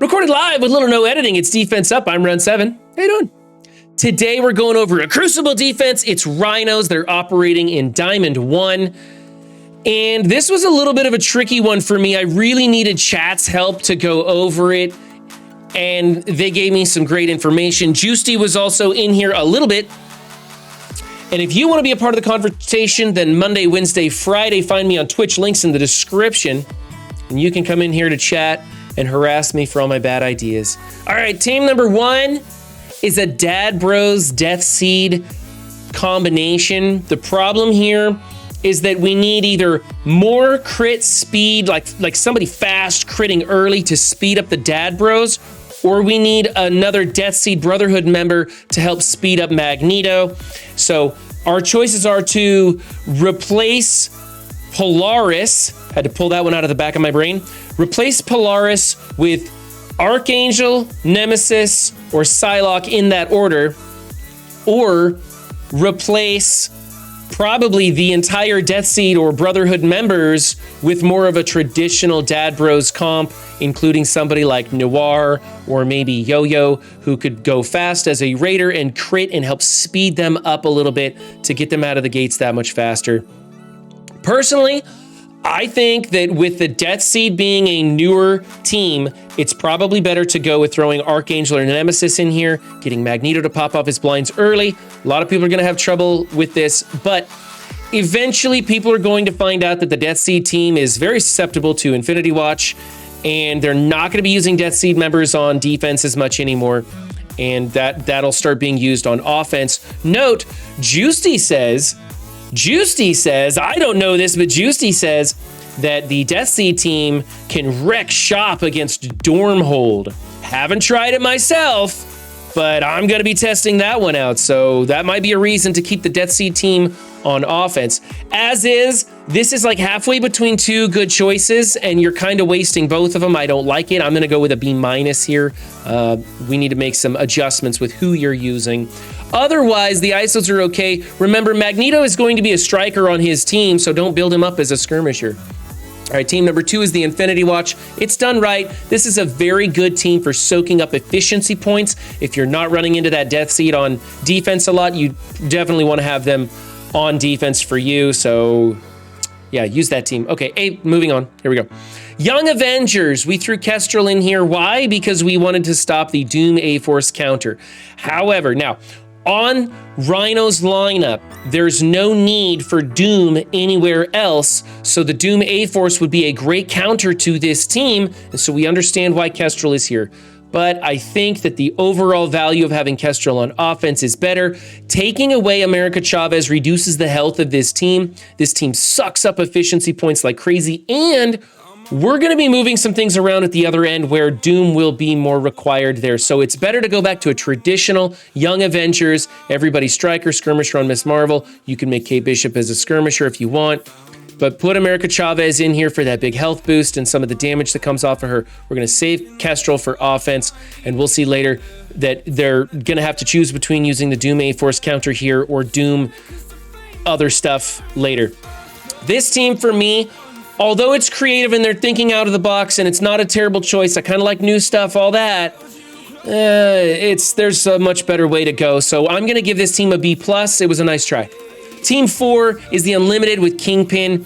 Recorded live with little or no editing. It's Defense Up. I'm Round 7. How you doing? Today we're going over a Crucible defense. It's Rhinos. They're operating in Diamond 1. And this was a little bit of a tricky one for me. I really needed chat's help to go over it. And they gave me some great information. Jgiusti was also in here a little bit. And if you want to be a part of the conversation, then Monday, Wednesday, Friday, find me on Twitch, links in the description. And you can come in here to chat and harass me for all my bad ideas. All right, team number 1 is a Dad Bros Death Seed combination. The problem here is that we need either more crit speed, like somebody fast critting early to speed up the Dad Bros, or we need another Death Seed Brotherhood member to help speed up Magneto. So our choices are to replace Polaris. Had to pull that one out of the back of my brain. Replace Polaris with Archangel, Nemesis, or Psylocke in that order, or replace probably the entire Death Seed or Brotherhood members with more of a traditional Dad Bros comp, including somebody like Noir or maybe Yo-Yo, who could go fast as a Raider and crit and help speed them up a little bit to get them out of the gates that much faster. Personally, I think that with the Death Seed being a newer team, it's probably better to go with throwing Archangel or Nemesis in here, getting Magneto to pop off his blinds early. A lot of people are going to have trouble with this, but eventually people are going to find out that the Death Seed team is very susceptible to Infinity Watch, and they're not going to be using Death Seed members on defense as much anymore, and that'll start being used on offense. Note, Jgiusti says, I don't know this, but Jgiusti says that the Death Seed team can wreck shop against Stormhold. Haven't tried it myself, but I'm going to be testing that one out. So that might be a reason to keep the Death Seed team on offense. As is, this is like halfway between two good choices, and you're kind of wasting both of them. I don't like it. I'm going to go with a B- here. We need to make some adjustments with who you're using. Otherwise, the ISOs are okay. Remember, Magneto is going to be a striker on his team, so don't build him up as a skirmisher. All right, team number 2 is the Infinity Watch. It's done right. This is a very good team for soaking up efficiency points. If you're not running into that Death Seed on defense a lot, you definitely want to have them on defense for you. So yeah, use that team. Okay, moving on. Here we go. Young Avengers. We threw Kestrel in here. Why? Because we wanted to stop the Doom A-Force counter. However, now, on Rhino's lineup, there's no need for Doom anywhere else, so the Doom A-Force would be a great counter to this team, and so we understand why Kestrel is here. But I think that the overall value of having Kestrel on offense is better. Taking away America Chavez reduces the health of this team. This team sucks up efficiency points like crazy, and we're going to be moving some things around at the other end where Doom will be more required there. So it's better to go back to a traditional Young Avengers, everybody striker, skirmisher on Miss Marvel. You can make Kate Bishop as a skirmisher if you want, but put America Chavez in here for that big health boost and some of the damage that comes off of her. We're going to save Kestrel for offense, and we'll see later that they're going to have to choose between using the Doom A-Force counter here or Doom other stuff later. This team for me, although it's creative and they're thinking out of the box and it's not a terrible choice, I kind of like new stuff, all that, there's a much better way to go. So I'm going to give this team a B+. It was a nice try. Team 4 is the Unlimited with Kingpin.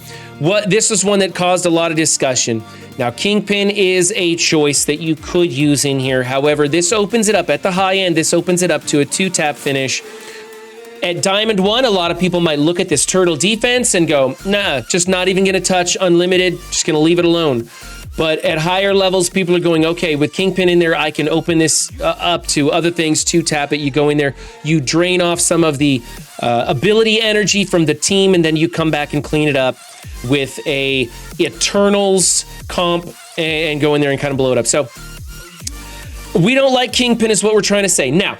This was one that caused a lot of discussion. Now, Kingpin is a choice that you could use in here. However, this opens it up at the high end. This opens it up to a 2-tap finish. At Diamond 1, a lot of people might look at this turtle defense and go, nah, just not even going to touch Unlimited, just going to leave it alone. But at higher levels, people are going, okay, with Kingpin in there, I can open this up to other things, 2-tap it, you go in there, you drain off some of the ability energy from the team, and then you come back and clean it up with a Eternals comp and go in there and kind of blow it up. So we don't like Kingpin is what we're trying to say. Now,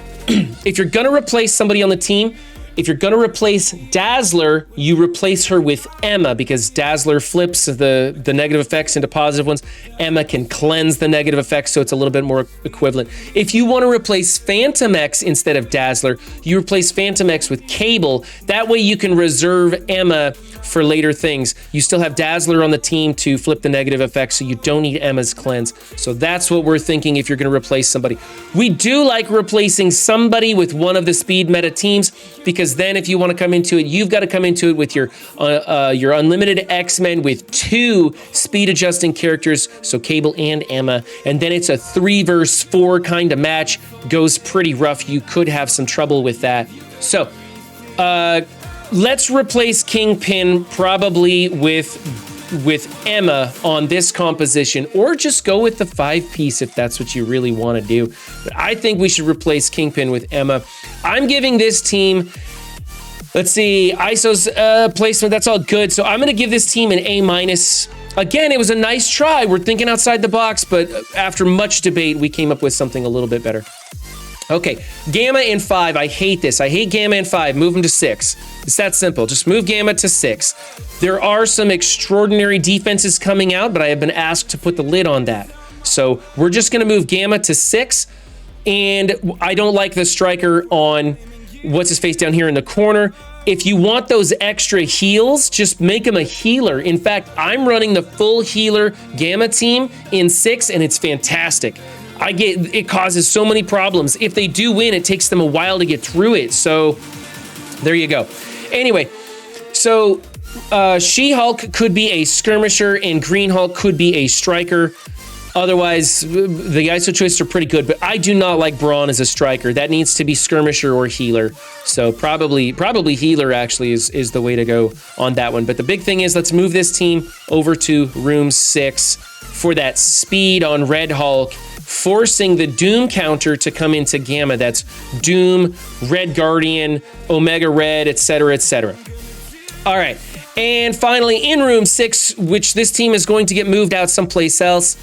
if you're going to replace somebody on the team, If you're gonna replace Dazzler, you replace her with Emma, because Dazzler flips the negative effects into positive ones. Emma can cleanse the negative effects, so it's a little bit more equivalent. If you want to replace Phantom X instead of Dazzler, you replace Phantom X with Cable. That way you can reserve Emma for later things. You still have Dazzler on the team to flip the negative effects, so you don't need Emma's cleanse. So that's what we're thinking if you're going to replace somebody. We do like replacing somebody with one of the speed meta teams, because then if you want to come into it, you've got to come into it with your unlimited X-Men with 2 speed adjusting characters, so Cable and Emma, and then it's a 3 versus 4 kind of match. Goes pretty rough. You could have some trouble with that. So let's replace Kingpin probably with Emma on this composition, or just go with the 5-piece if that's what you really want to do. But I think we should replace Kingpin with Emma. I'm giving this team, let's see, ISO's placement, that's all good. So I'm going to give this team an A-. Again, it was a nice try. We're thinking outside the box, but after much debate, we came up with something a little bit better. Okay, Gamma in 5. I hate this. I hate Gamma in 5. Move him to 6. It's that simple. Just move Gamma to 6. There are some extraordinary defenses coming out, but I have been asked to put the lid on that. So we're just going to move Gamma to 6. And I don't like the striker on what's-his-face down here in the corner. If you want those extra heals, just make him a healer. In fact, I'm running the full healer Gamma team in 6, and it's fantastic. It causes so many problems. If they do win, it takes them a while to get through it. So there you go. Anyway, so She-Hulk could be a skirmisher and Green Hulk could be a striker. Otherwise, the ISO choices are pretty good, but I do not like Brawn as a striker. That needs to be skirmisher or healer. So probably healer actually is the way to go on that one. But the big thing is, let's move this team over to room 6 for that speed on Red Hulk, forcing the Doom counter to come into Gamma. That's Doom, Red Guardian, Omega Red, etc., etc. All right, and finally in room 6, which this team is going to get moved out someplace else,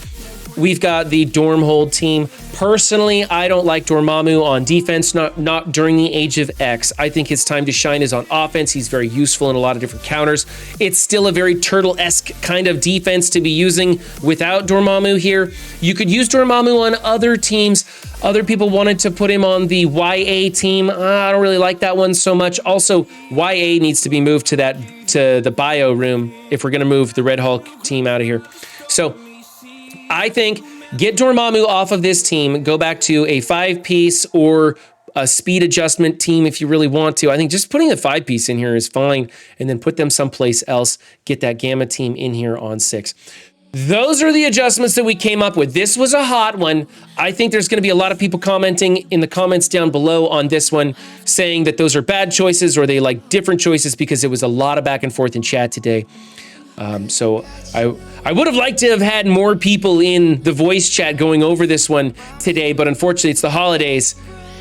we've got the Dormhold team. Personally, I don't like Dormammu on defense, not during the Age of X. I think his time to shine is on offense. He's very useful in a lot of different counters. It's still a very Turtle-esque kind of defense to be using without Dormammu here. You could use Dormammu on other teams. Other people wanted to put him on the YA team. I don't really like that one so much. Also, YA needs to be moved to the bio room if we're going to move the Red Hulk team out of here. So I think get Dormammu off of this team, go back to a 5-piece or a speed adjustment team if you really want to. I think just putting a 5-piece in here is fine, and then put them someplace else. Get that Gamma team in here on 6. Those are the adjustments that we came up with. This was a hot one. I think there's going to be a lot of people commenting in the comments down below on this one, saying that those are bad choices or they like different choices, because it was a lot of back and forth in chat today. So I would have liked to have had more people in the voice chat going over this one today, but unfortunately it's the holidays,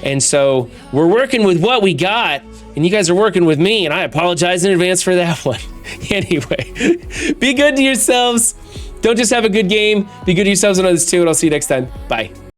and so we're working with what we got, and you guys are working with me, and I apologize in advance for that one. Anyway, be good to yourselves. Don't just have a good game, be good to yourselves and others too, and I'll see you next time. Bye.